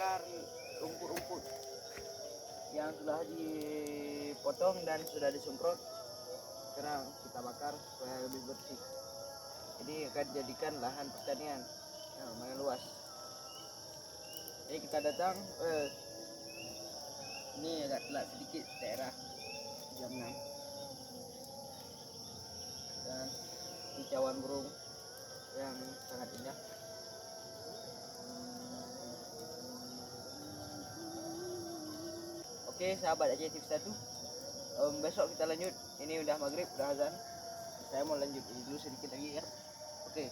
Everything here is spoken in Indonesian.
bakar rumput-rumput yang sudah dipotong dan sudah disemprot. Sekarang kita bakar supaya lebih bersih. Jadi akan dijadikan lahan pertanian yang lumayan luas. Jadi kita datang, ini agak telat sedikit daerah jam 6, dan kicauan burung yang sangat indah. Oke sahabat AJ Tips 1, besok kita lanjut. Ini udah maghrib, udah azan. Saya mau lanjut ini dulu sedikit lagi ya. Oke.